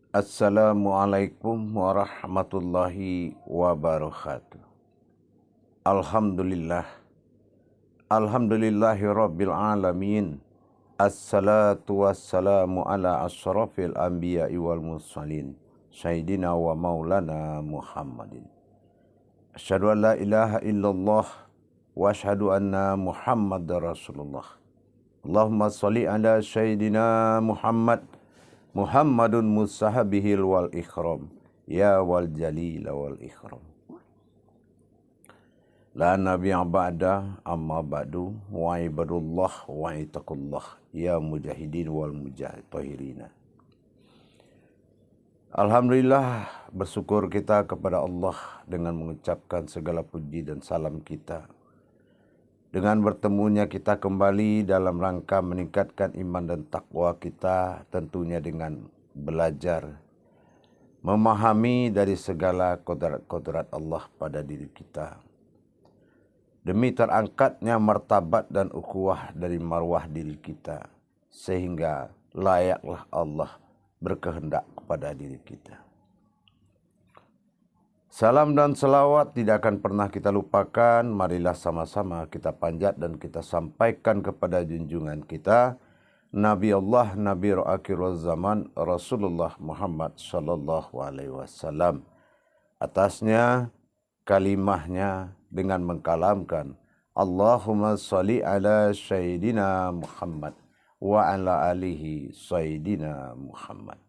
Assalamualaikum warahmatullahi wabarakatuh. Alhamdulillah. Alhamdulillahi rabbil alamin. Assalatu wassalamu ala ashrafil anbiya'i wal mursalin. Sayyidina wa maulana Muhammadin. Asyhadu an la ilaha illallah wa asyhadu anna Muhammadar Rasulullah. Allahumma sholli ala Sayyidina Muhammadun musahabihil wal ikhram. Ya wal jalil wal ikhram. La nabiya ba'da amma ba'du wa ibadullah wa itakullah. Ya mujahidin wal mujahidina. Alhamdulillah, bersyukur kita kepada Allah dengan mengucapkan segala puji dan salam kita. Dengan bertemunya kita kembali dalam rangka meningkatkan iman dan takwa kita, tentunya dengan belajar memahami dari segala kodrat-kodrat Allah pada diri kita. Demi terangkatnya martabat dan ukhuwah dari marwah diri kita, sehingga layaklah Allah berkehendak kepada diri kita. Salam dan selawat tidak akan pernah kita lupakan. Marilah sama-sama kita panjat dan kita sampaikan kepada junjungan kita, Nabi Allah, Nabi akhir zaman, Rasulullah Muhammad sallallahu alaihi wasallam. Atasnya kalimahnya dengan mengkalamkan Allahumma sholli ala Sayyidina Muhammad wa ala alihi Sayyidina Muhammad.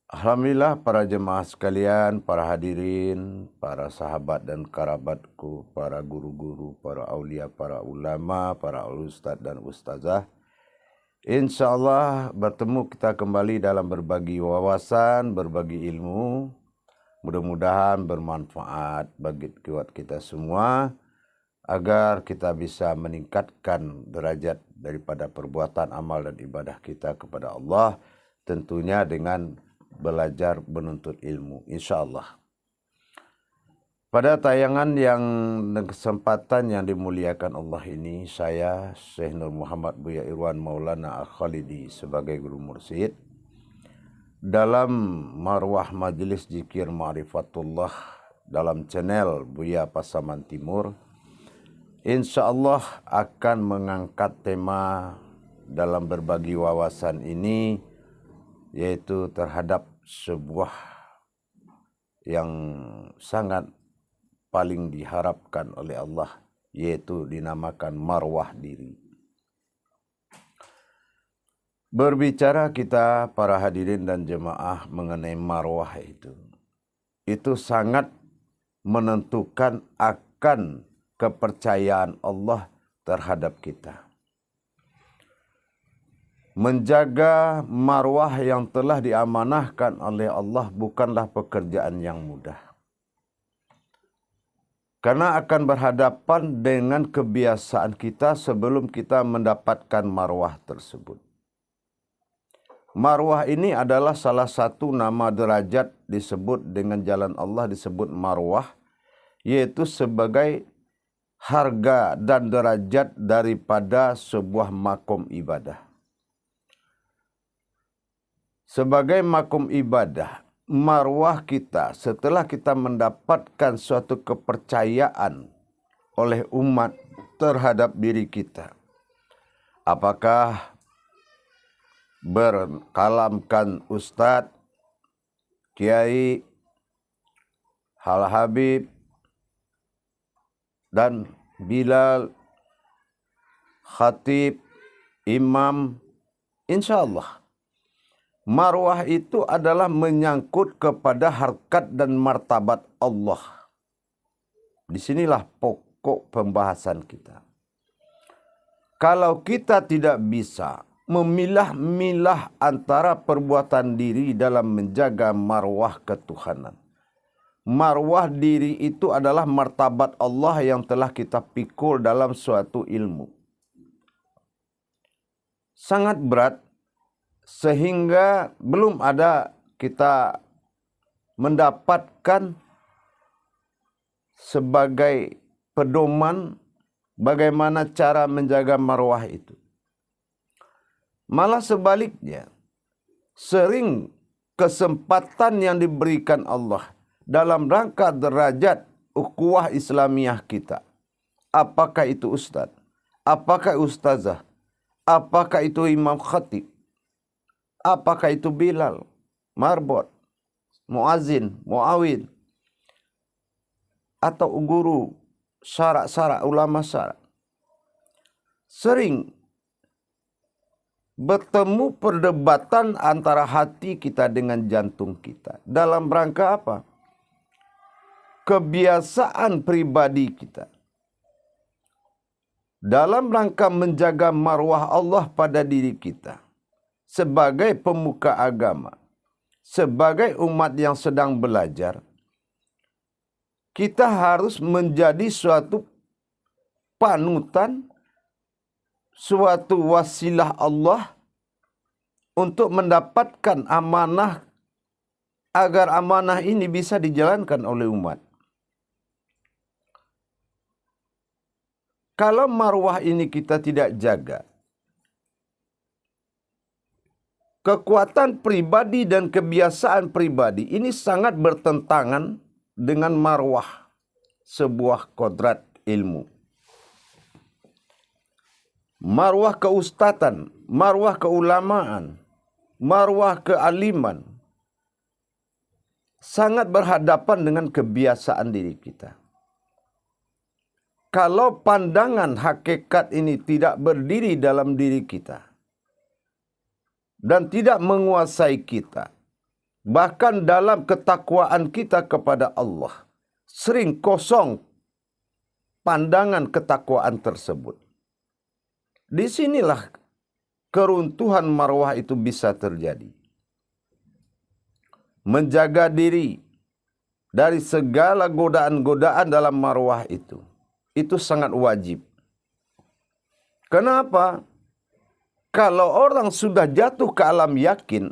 Alhamdulillah, para jemaah sekalian, para hadirin, para sahabat dan kerabatku, para guru-guru, para aulia, para ulama, para ustadz dan ustazah. Insya Allah bertemu kita kembali dalam berbagi wawasan, berbagi ilmu. Mudah-mudahan bermanfaat bagi kita semua, agar kita bisa meningkatkan derajat daripada perbuatan amal dan ibadah kita kepada Allah, tentunya dengan belajar menuntut ilmu, insya Allah. Pada tayangan yang dan kesempatan yang dimuliakan Allah ini, saya Syekh Nur Muhammad Buya Irwan Maulana Al-Khalidi sebagai guru mursyid dalam marwah majelis zikir ma'rifatullah dalam channel Buya Pasaman Timur, insya Allah akan mengangkat tema dalam berbagi wawasan ini, yaitu terhadap sebuah yang sangat paling diharapkan oleh Allah, yaitu dinamakan marwah diri. Berbicara kita para hadirin dan jemaah mengenai marwah itu sangat menentukan akan kepercayaan Allah terhadap kita. Menjaga marwah yang telah diamanahkan oleh Allah bukanlah pekerjaan yang mudah. Karena akan berhadapan dengan kebiasaan kita sebelum kita mendapatkan marwah tersebut. Marwah ini adalah salah satu nama derajat disebut dengan jalan Allah disebut marwah, yaitu sebagai harga dan derajat daripada sebuah makom ibadah. Sebagai makom ibadah, marwah kita setelah kita mendapatkan suatu kepercayaan oleh umat terhadap diri kita. Apakah berkalamkan ustadz, kiai, hal habib, dan bilal, khatib, imam, insya Allah. Marwah itu adalah menyangkut kepada harkat dan martabat Allah. Disinilah pokok pembahasan kita. Kalau kita tidak bisa memilah-milah antara perbuatan diri dalam menjaga marwah ketuhanan. Marwah diri itu adalah martabat Allah yang telah kita pikul dalam suatu ilmu. Sangat berat, sehingga belum ada kita mendapatkan sebagai pedoman bagaimana cara menjaga marwah itu. Malah sebaliknya, sering kesempatan yang diberikan Allah dalam rangka derajat ukhuwah Islamiyah kita. Apakah itu ustaz? Apakah ustazah? Apakah itu imam khatib? Apakah itu Bilal, marbot, muazin, muawin, atau guru syarak-syarak, ulama syarak. Sering bertemu perdebatan antara hati kita dengan jantung kita. Dalam rangka apa? Kebiasaan pribadi kita. Dalam rangka menjaga marwah Allah pada diri kita. Sebagai pemuka agama. Sebagai umat yang sedang belajar. Kita harus menjadi suatu panutan, suatu wasilah Allah untuk mendapatkan amanah agar amanah ini bisa dijalankan oleh umat. Kalau marwah ini kita tidak jaga, kekuatan pribadi dan kebiasaan pribadi ini sangat bertentangan dengan marwah sebuah kodrat ilmu. Marwah keustatan, marwah keulamaan, marwah kealiman sangat berhadapan dengan kebiasaan diri kita. Kalau pandangan hakikat ini tidak berdiri dalam diri kita dan tidak menguasai kita, bahkan dalam ketakwaan kita kepada Allah, sering kosong pandangan ketakwaan tersebut. Disinilah keruntuhan marwah itu bisa terjadi. Menjaga diri dari segala godaan-godaan dalam marwah itu sangat wajib. Kenapa? Kalau orang sudah jatuh ke alam yakin,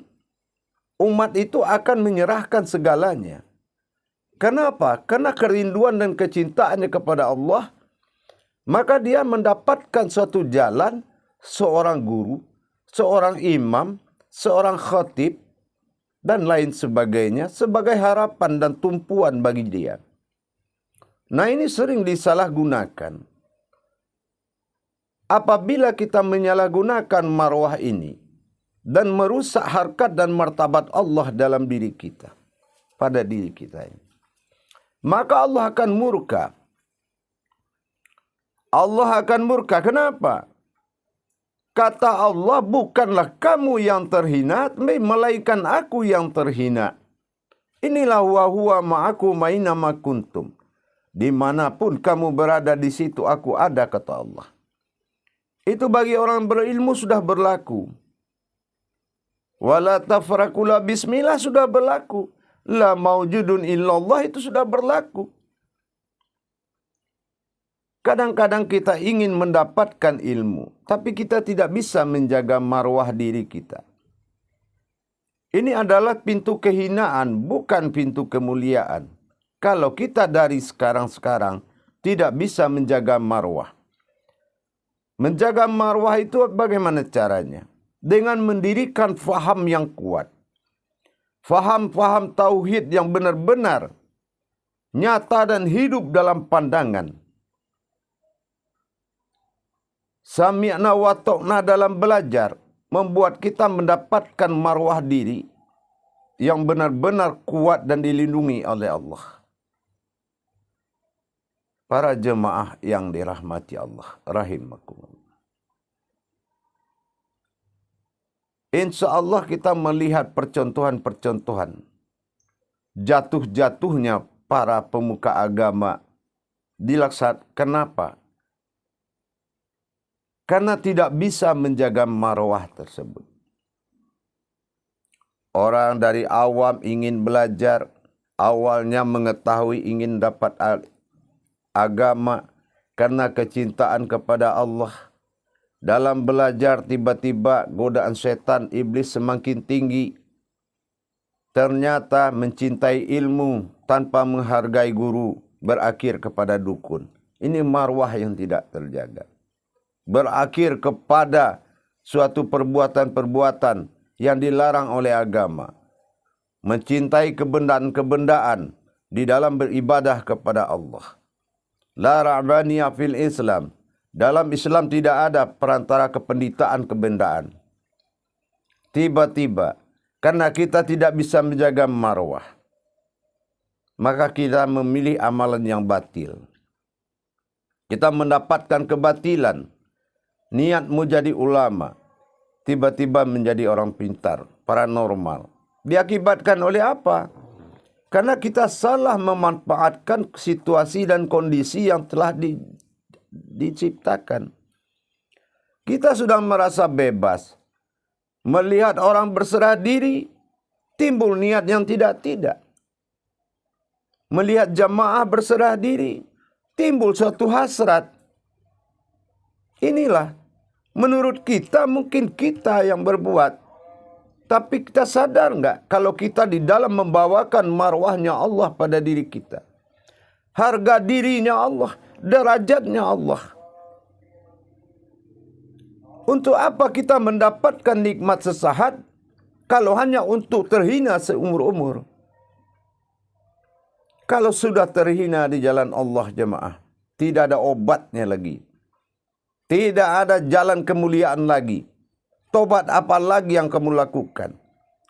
umat itu akan menyerahkan segalanya. Kenapa? Karena kerinduan dan kecintaannya kepada Allah, maka dia mendapatkan suatu jalan, seorang guru, seorang imam, seorang khatib, dan lain sebagainya sebagai harapan dan tumpuan bagi dia. Nah, ini sering disalahgunakan. Apabila kita menyalahgunakan marwah ini dan merusak harkat dan martabat Allah dalam diri kita, pada diri kita ini, maka Allah akan murka. Allah akan murka. Kenapa? Kata Allah, bukanlah kamu yang terhina, melainkan aku yang terhina. Inilah wa huwa ma'akum mainama kuntum. Dimanapun kamu berada, di situ aku ada, kata Allah. Itu bagi orang berilmu sudah berlaku. Wala tafrakula bismillah sudah berlaku. La maujudun illallah itu sudah berlaku. Kadang-kadang kita ingin mendapatkan ilmu, tapi kita tidak bisa menjaga marwah diri kita. Ini adalah pintu kehinaan, bukan pintu kemuliaan. Kalau kita dari sekarang-sekarang tidak bisa menjaga marwah. Menjaga marwah itu bagaimana caranya? Dengan mendirikan faham yang kuat. Faham-faham tauhid yang benar-benar nyata dan hidup dalam pandangan. Sami'na wa ta'na dalam belajar membuat kita mendapatkan marwah diri yang benar-benar kuat dan dilindungi oleh Allah. Para jemaah yang dirahmati Allah rahimakumullah. Insya Allah kita melihat percontohan-percontohan jatuh-jatuhnya para pemuka agama dilaksanakan. Kenapa? Karena tidak bisa menjaga marwah tersebut. Orang dari awam ingin belajar, awalnya mengetahui ingin dapat agama karena kecintaan kepada Allah. Dalam belajar tiba-tiba godaan setan iblis semakin tinggi. Ternyata mencintai ilmu tanpa menghargai guru berakhir kepada dukun. Ini marwah yang tidak terjaga. Berakhir kepada suatu perbuatan-perbuatan yang dilarang oleh agama, mencintai kebendaan-kebendaan di dalam beribadah kepada Allah. La ra'baniyah fil Islam. Dalam Islam tidak ada perantara kependitaan kebendaan. Tiba-tiba, karena kita tidak bisa menjaga marwah, maka kita memilih amalan yang batil. Kita mendapatkan kebatilan. Niatmu jadi ulama, tiba-tiba menjadi orang pintar, paranormal. Diakibatkan oleh apa? Karena kita salah memanfaatkan situasi dan kondisi yang telah diciptakan. Kita sudah merasa bebas. Melihat orang berserah diri, timbul niat yang tidak-tidak. Melihat jamaah berserah diri, timbul suatu hasrat. Inilah, menurut kita mungkin kita yang berbuat. Tapi kita sadar nggak kalau kita di dalam membawakan marwahnya Allah pada diri kita. Harga dirinya Allah, derajatnya Allah. Untuk apa kita mendapatkan nikmat sesaat kalau hanya untuk terhina seumur-umur? Kalau sudah terhina di jalan Allah jemaah, tidak ada obatnya lagi. Tidak ada jalan kemuliaan lagi. Tobat apa lagi yang kamu lakukan?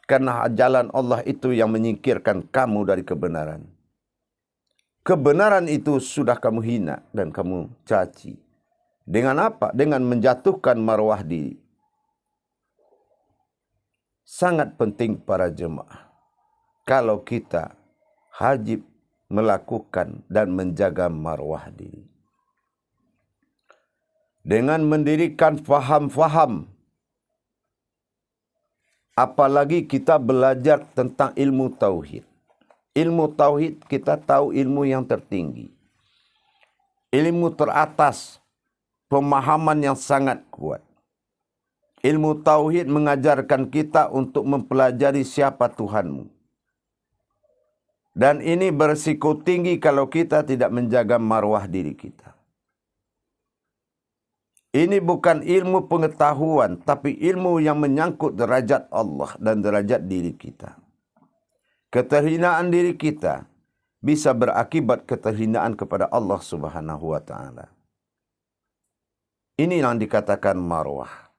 Karena jalan Allah itu yang menyingkirkan kamu dari kebenaran. Kebenaran itu sudah kamu hina dan kamu caci. Dengan apa? Dengan menjatuhkan marwah diri. Sangat penting para jemaah. Kalau kita wajib melakukan dan menjaga marwah diri. Dengan mendirikan faham-faham. Apalagi kita belajar tentang ilmu tauhid. Ilmu tauhid kita tahu ilmu yang tertinggi. Ilmu teratas, pemahaman yang sangat kuat. Ilmu tauhid mengajarkan kita untuk mempelajari siapa Tuhanmu. Dan ini berisiko tinggi kalau kita tidak menjaga marwah diri kita. Ini bukan ilmu pengetahuan, tapi ilmu yang menyangkut derajat Allah dan derajat diri kita. Keterhinaan diri kita bisa berakibat keterhinaan kepada Allah Subhanahu wa Ta'ala. Ini yang dikatakan marwah.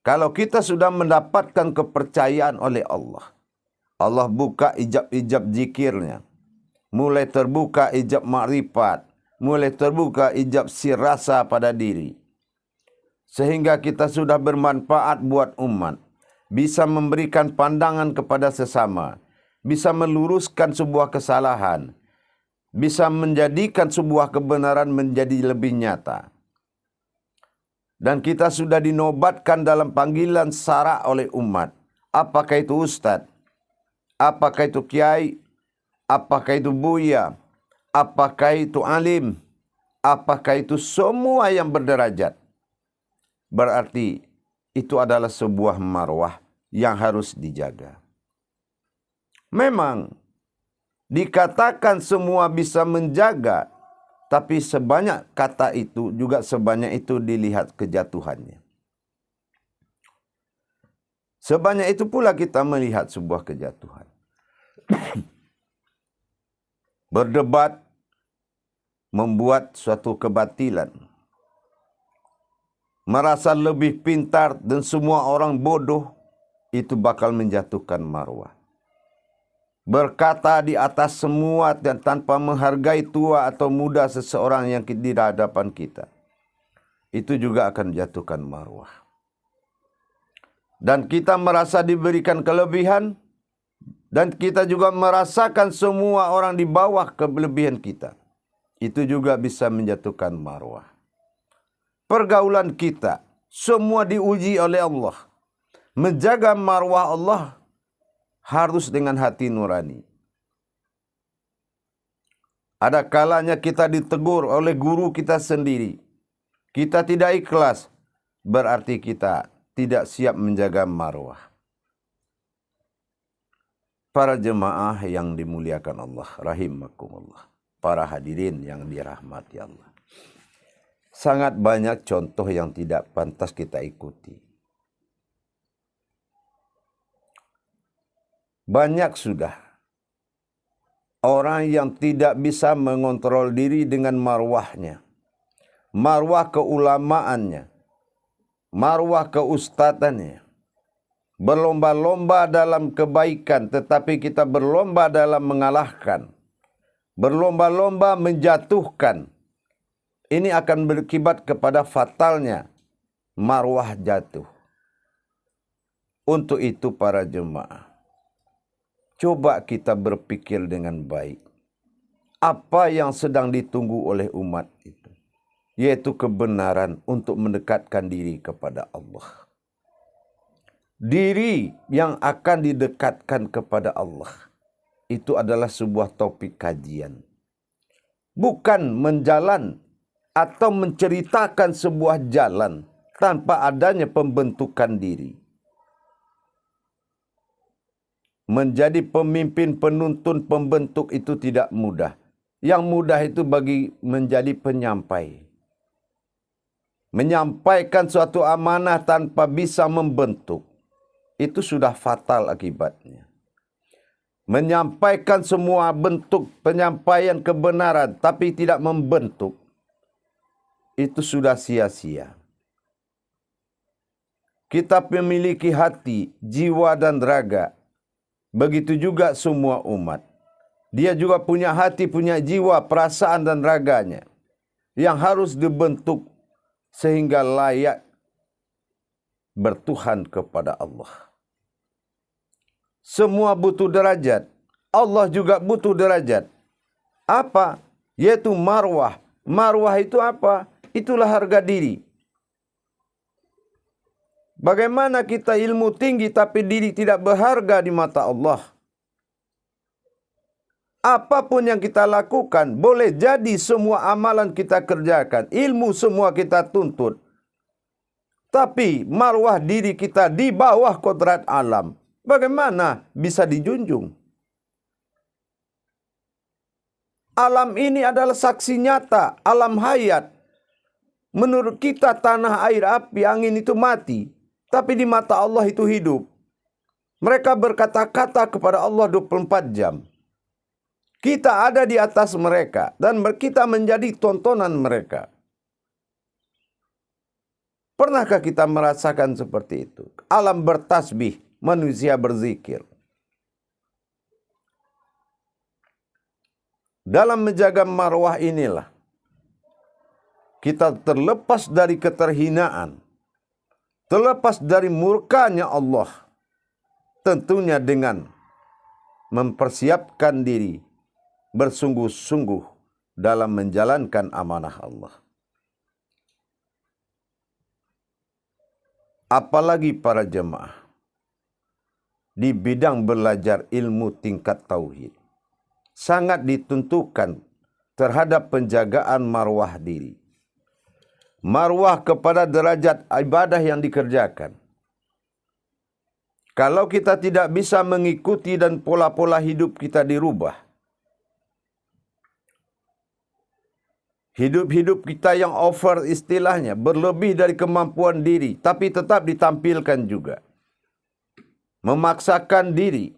Kalau kita sudah mendapatkan kepercayaan oleh Allah, Allah buka ijab-ijab zikirnya, mulai terbuka ijab ma'rifat, mulai terbuka ijab sirasa pada diri. Sehingga kita sudah bermanfaat buat umat. Bisa memberikan pandangan kepada sesama. Bisa meluruskan sebuah kesalahan. Bisa menjadikan sebuah kebenaran menjadi lebih nyata. Dan kita sudah dinobatkan dalam panggilan syarak oleh umat. Apakah itu ustadz? Apakah itu kiai? Apakah itu buya? Apakah itu alim? Apakah itu semua yang berderajat? Berarti itu adalah sebuah marwah yang harus dijaga. Memang dikatakan semua bisa menjaga, tapi sebanyak kata itu juga sebanyak itu dilihat kejatuhannya. Sebanyak itu pula kita melihat sebuah kejatuhan. Berdebat membuat suatu kebatilan. Merasa lebih pintar dan semua orang bodoh, itu bakal menjatuhkan marwah. Berkata di atas semua dan tanpa menghargai tua atau muda seseorang yang di hadapan kita, itu juga akan menjatuhkan marwah. Dan kita merasa diberikan kelebihan, dan kita juga merasakan semua orang di bawah kelebihan kita. Itu juga bisa menjatuhkan marwah. Pergaulan kita semua diuji oleh Allah. Menjaga marwah Allah harus dengan hati nurani. Ada kalanya kita ditegur oleh guru kita sendiri. Kita tidak ikhlas, berarti kita tidak siap menjaga marwah. Para jemaah yang dimuliakan Allah, rahimakumullah. Para hadirin yang dirahmati Allah. Sangat banyak contoh yang tidak pantas kita ikuti. Banyak sudah orang yang tidak bisa mengontrol diri dengan marwahnya, marwah keulamaannya, marwah keustadannya. Berlomba-lomba dalam kebaikan, tetapi kita berlomba dalam mengalahkan. Berlomba-lomba menjatuhkan. Ini akan berakibat kepada fatalnya marwah jatuh. Untuk itu para jemaah, coba kita berpikir dengan baik. Apa yang sedang ditunggu oleh umat itu? Yaitu kebenaran untuk mendekatkan diri kepada Allah. Diri yang akan didekatkan kepada Allah itu adalah sebuah topik kajian. Bukan menjalan atau menceritakan sebuah jalan tanpa adanya pembentukan diri. Menjadi pemimpin, penuntun, pembentuk itu tidak mudah. Yang mudah itu bagi menjadi penyampai. Menyampaikan suatu amanah tanpa bisa membentuk, itu sudah fatal akibatnya. Menyampaikan semua bentuk penyampaian kebenaran tapi tidak membentuk, itu sudah sia-sia. Kita memiliki hati, jiwa dan raga. Begitu juga semua umat. Dia juga punya hati, punya jiwa, perasaan dan raganya yang harus dibentuk sehingga layak bertuhan kepada Allah. Semua butuh derajat. Allah juga butuh derajat. Apa? Yaitu marwah. Marwah itu apa? Itulah harga diri. Bagaimana kita ilmu tinggi tapi diri tidak berharga di mata Allah? Apapun yang kita lakukan, boleh jadi semua amalan kita kerjakan, ilmu semua kita tuntut. Tapi marwah diri kita di bawah kodrat alam. Bagaimana bisa dijunjung? Alam ini adalah saksi nyata, alam hayat. Menurut kita tanah, air, api, angin itu mati. Tapi di mata Allah itu hidup. Mereka berkata-kata kepada Allah 24 jam. Kita ada di atas mereka dan kita menjadi tontonan mereka. Pernahkah kita merasakan seperti itu? Alam bertasbih, manusia berzikir. Dalam menjaga marwah inilah kita terlepas dari keterhinaan, terlepas dari murkanya Allah, tentunya dengan mempersiapkan diri bersungguh-sungguh dalam menjalankan amanah Allah. Apalagi para jemaah di bidang belajar ilmu tingkat tauhid sangat ditentukan terhadap penjagaan marwah diri. Marwah kepada derajat ibadah yang dikerjakan. Kalau kita tidak bisa mengikuti dan pola-pola hidup kita dirubah, hidup-hidup kita yang over istilahnya, berlebih dari kemampuan diri, tapi tetap ditampilkan juga. Memaksakan diri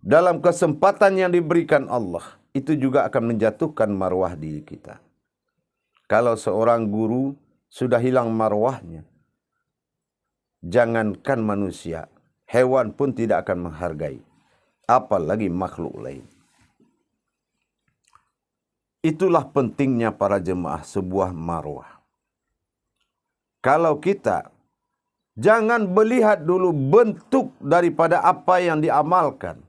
dalam kesempatan yang diberikan Allah, itu juga akan menjatuhkan marwah diri kita. Kalau seorang guru sudah hilang marwahnya, jangankan manusia, hewan pun tidak akan menghargai, apalagi makhluk lain. Itulah pentingnya para jemaah sebuah marwah. Kalau kita jangan melihat dulu bentuk daripada apa yang diamalkan.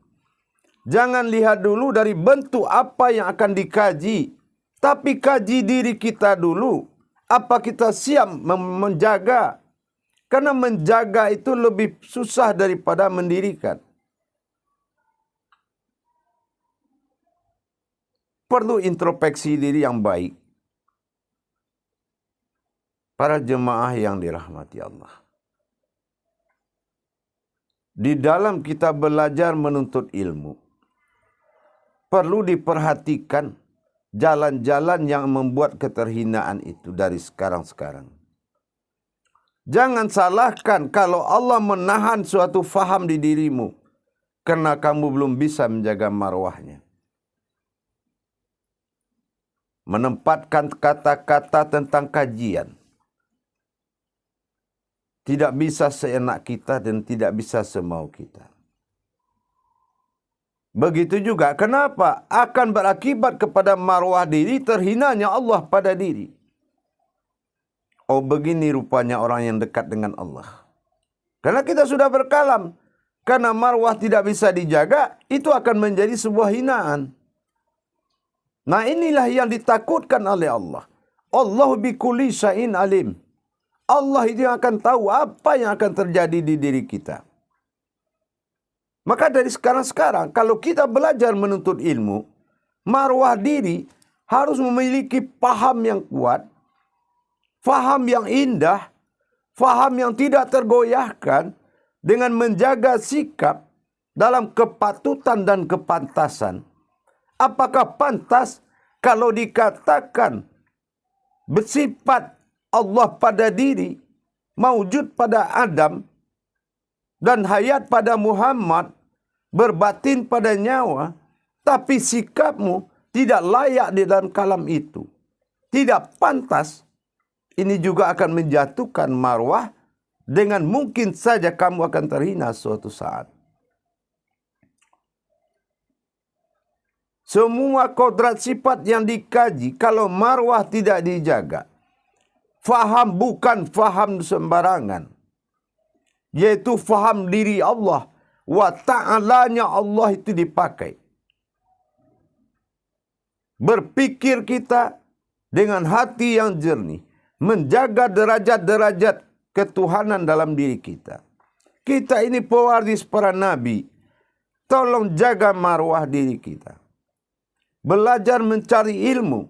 Jangan lihat dulu dari bentuk apa yang akan dikaji. Tapi kaji diri kita dulu. Apa kita siap menjaga? Karena menjaga itu lebih susah daripada mendirikan. Perlu introspeksi diri yang baik. Para jemaah yang dirahmati Allah. Di dalam kita belajar menuntut ilmu, perlu diperhatikan jalan-jalan yang membuat keterhinaan itu dari sekarang-sekarang. Jangan salahkan kalau Allah menahan suatu faham di dirimu. karena kamu belum bisa menjaga marwahnya. Menempatkan kata-kata tentang kajian tidak bisa seenak kita dan tidak bisa semau kita. Begitu juga kenapa akan berakibat kepada marwah diri terhinanya Allah pada diri. Oh, begini rupanya orang yang dekat dengan Allah. Karena kita sudah berkalam, karena marwah tidak bisa dijaga, itu akan menjadi sebuah hinaan. Nah, inilah yang ditakutkan oleh Allah. Allah bikulli syai'in alim. Allah itu yang akan tahu apa yang akan terjadi di diri kita. Maka dari sekarang, kalau kita belajar menuntut ilmu, marwah diri harus memiliki paham yang kuat, faham yang indah, faham yang tidak tergoyahkan, dengan menjaga sikap dalam kepatutan dan kepantasan. Apakah pantas kalau dikatakan bersifat Allah pada diri, maujud pada Adam, dan hayat pada Muhammad, berbatin pada nyawa, tapi sikapmu tidak layak di dalam kalam itu, tidak pantas. Ini juga akan menjatuhkan marwah, dengan mungkin saja kamu akan terhina suatu saat. Semua kodrat sifat yang dikaji, kalau marwah tidak dijaga, faham bukan faham sembarangan, yaitu faham diri Allah, wa ta'alanya Allah itu dipakai. Berpikir kita dengan hati yang jernih, menjaga derajat-derajat ketuhanan dalam diri kita. Kita ini pewaris para nabi, tolong jaga marwah diri kita. Belajar mencari ilmu,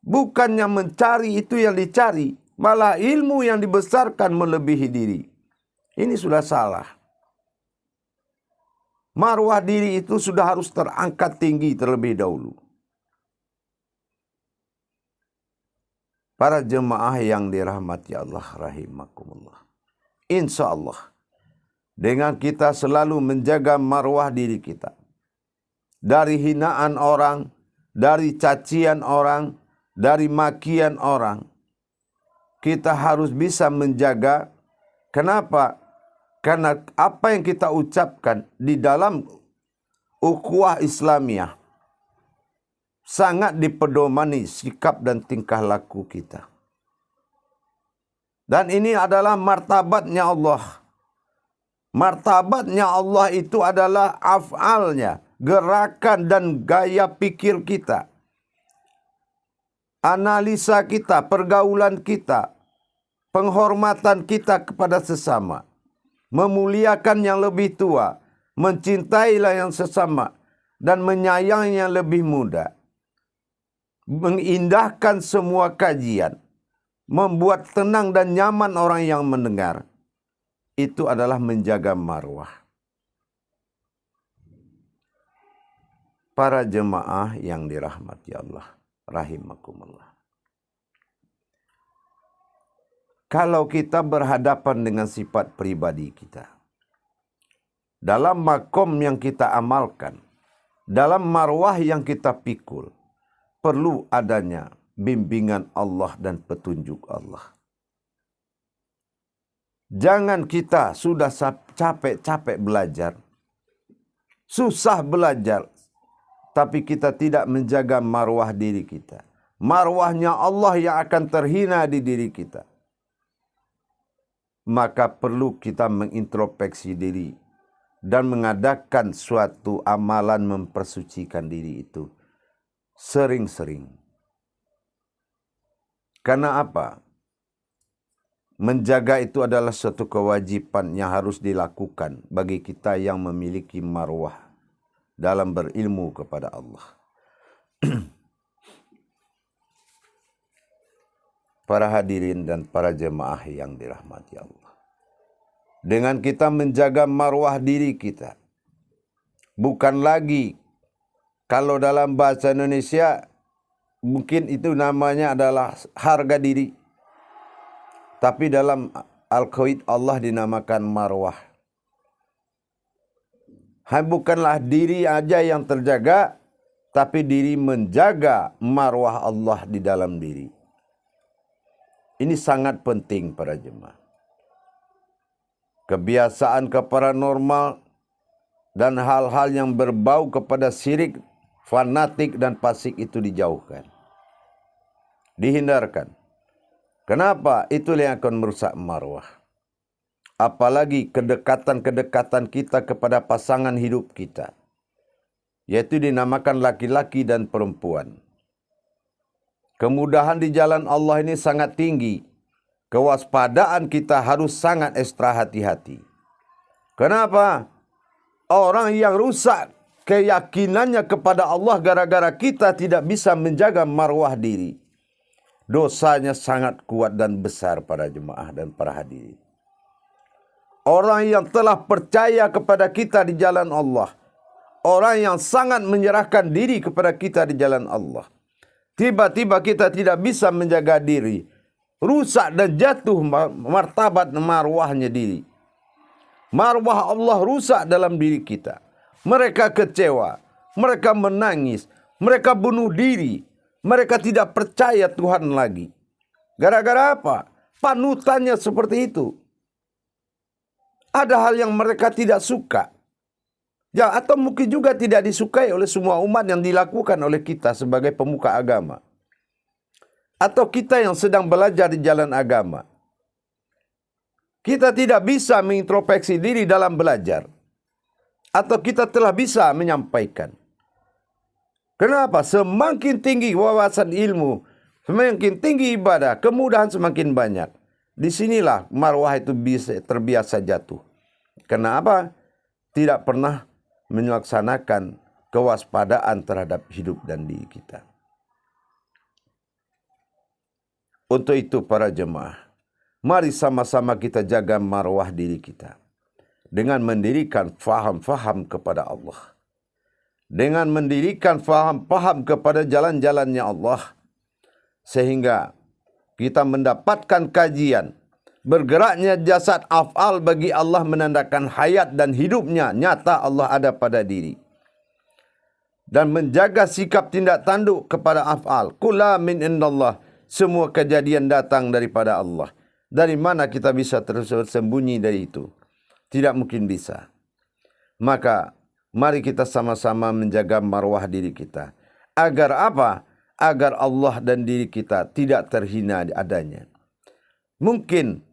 bukannya mencari itu yang dicari, malah ilmu yang dibesarkan melebihi diri. Ini sudah salah. Marwah diri itu sudah harus terangkat tinggi terlebih dahulu. Para jemaah yang dirahmati Allah rahimakumullah. Insya Allah, dengan kita selalu menjaga marwah diri kita, dari hinaan orang, dari cacian orang, dari makian orang, kita harus bisa menjaga. Kenapa? Karena apa yang kita ucapkan di dalam ukhuwah Islamiyah sangat dipedomani sikap dan tingkah laku kita. Dan ini adalah martabatnya Allah. Martabatnya Allah itu adalah af'alnya, gerakan dan gaya pikir kita, analisa kita, pergaulan kita, penghormatan kita kepada sesama, memuliakan yang lebih tua, mencintailah yang sesama, dan menyayangi yang lebih muda, mengindahkan semua kajian, membuat tenang dan nyaman orang yang mendengar. Itu adalah menjaga marwah. Para jemaah yang dirahmati Allah rahimakumullah. Kalau kita berhadapan dengan sifat pribadi kita, dalam makom yang kita amalkan, dalam marwah yang kita pikul, perlu adanya bimbingan Allah dan petunjuk Allah. Jangan kita sudah capek-capek belajar, susah belajar, tapi kita tidak menjaga marwah diri kita. Marwahnya Allah yang akan terhina di diri kita. Maka perlu kita mengintrospeksi diri dan mengadakan suatu amalan mempersucikan diri itu sering-sering. Karena apa? Menjaga itu adalah suatu kewajiban yang harus dilakukan bagi kita yang memiliki marwah dalam berilmu kepada Allah. Para hadirin dan para jemaah yang dirahmati Allah. Dengan kita menjaga marwah diri kita, bukan lagi kalau dalam bahasa Indonesia mungkin itu namanya adalah harga diri. Tapi dalam Al-Qaid Allah dinamakan marwah. Bukanlah diri aja yang terjaga, tapi diri menjaga marwah Allah di dalam diri. Ini sangat penting para jemaah. Kebiasaan ke paranormal dan hal-hal yang berbau kepada syirik, fanatik dan fasik itu dijauhkan. Dihindarkan. Kenapa? Itulah yang akan merusak marwah. Apalagi kedekatan-kedekatan kita kepada pasangan hidup kita, yaitu dinamakan laki-laki dan perempuan. Kemudahan di jalan Allah ini sangat tinggi. Kewaspadaan kita harus sangat ekstra hati-hati. Kenapa? Orang yang rusak keyakinannya kepada Allah gara-gara kita tidak bisa menjaga marwah diri, dosanya sangat kuat dan besar para jemaah dan para hadirin. Orang yang telah percaya kepada kita di jalan Allah, orang yang sangat menyerahkan diri kepada kita di jalan Allah, tiba-tiba kita tidak bisa menjaga diri, rusak dan jatuh martabat marwahnya diri. Marwah Allah rusak dalam diri kita. Mereka kecewa, mereka menangis, mereka bunuh diri, mereka tidak percaya Tuhan lagi. Gara-gara apa? Panutannya seperti itu. Ada hal yang mereka tidak suka. Ya, atau mungkin juga tidak disukai oleh semua umat yang dilakukan oleh kita sebagai pemuka agama. Atau kita yang sedang belajar di jalan agama. Kita tidak bisa mengintrospeksi diri dalam belajar. Atau kita telah bisa menyampaikan. Kenapa? Semakin tinggi wawasan ilmu, semakin tinggi ibadah, kemudahan semakin banyak. Disinilah marwah itu bisa terbiasa jatuh. Kenapa? Tidak pernah melaksanakan kewaspadaan terhadap hidup dan diri kita. Untuk itu para jemaah, mari sama-sama kita jaga marwah diri kita dengan mendirikan faham-faham kepada Allah. Dengan mendirikan faham-faham kepada jalan-jalannya Allah, sehingga kita mendapatkan kajian. Bergeraknya jasad af'al bagi Allah menandakan hayat dan hidupnya nyata Allah ada pada diri. Dan menjaga sikap tindak tanduk kepada af'al. Kula min indallah. Semua kejadian datang daripada Allah. Dari mana kita bisa tersembunyi dari itu? Tidak mungkin bisa. Maka mari kita sama-sama menjaga marwah diri kita. Agar apa? Agar Allah dan diri kita tidak terhina adanya. Mungkin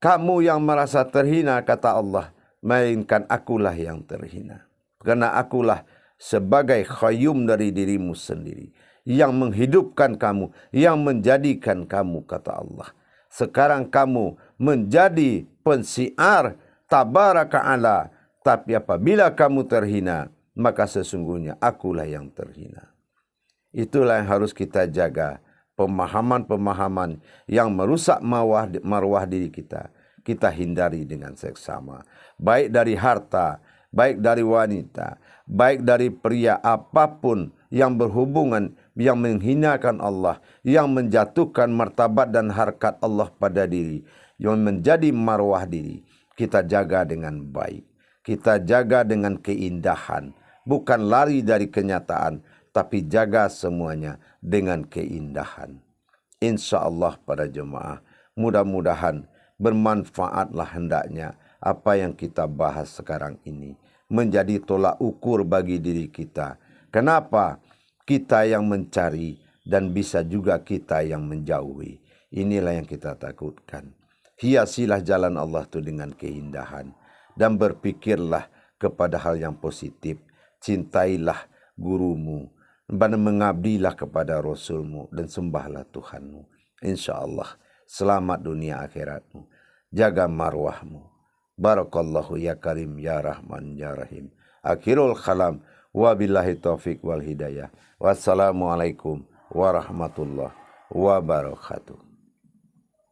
kamu yang merasa terhina, kata Allah, melainkan akulah yang terhina. Karena akulah sebagai qayyum dari dirimu sendiri, yang menghidupkan kamu, yang menjadikan kamu, kata Allah. Sekarang kamu menjadi pensiar tabaraka ala, tapi apabila kamu terhina, maka sesungguhnya akulah yang terhina. Itulah yang harus kita jaga. Pemahaman-pemahaman yang merusak marwah diri kita, kita hindari dengan seksama. Baik dari harta, baik dari wanita, baik dari pria, apapun yang berhubungan, yang menghinakan Allah, yang menjatuhkan martabat dan harkat Allah pada diri, yang menjadi marwah diri, kita jaga dengan baik. Kita jaga dengan keindahan, bukan lari dari kenyataan, tapi jaga semuanya dengan keindahan. Insya Allah para jemaah, mudah-mudahan bermanfaatlah hendaknya apa yang kita bahas sekarang ini. Menjadi tolak ukur bagi diri kita. Kenapa? Kita yang mencari dan bisa juga kita yang menjauhi. Inilah yang kita takutkan. Hiasilah jalan Allah itu dengan keindahan. Dan berpikirlah kepada hal yang positif. Cintailah gurumu. Dan mengabdilah kepada Rasulmu dan sembahlah Tuhanmu. Insya Allah selamat dunia akhiratmu. Jaga marwahmu. Barakallahu ya karim ya rahman ya rahim. Akhirul kalam. Wabillahi taufiq wal hidayah. Wassalamualaikum warahmatullahi wabarakatuh.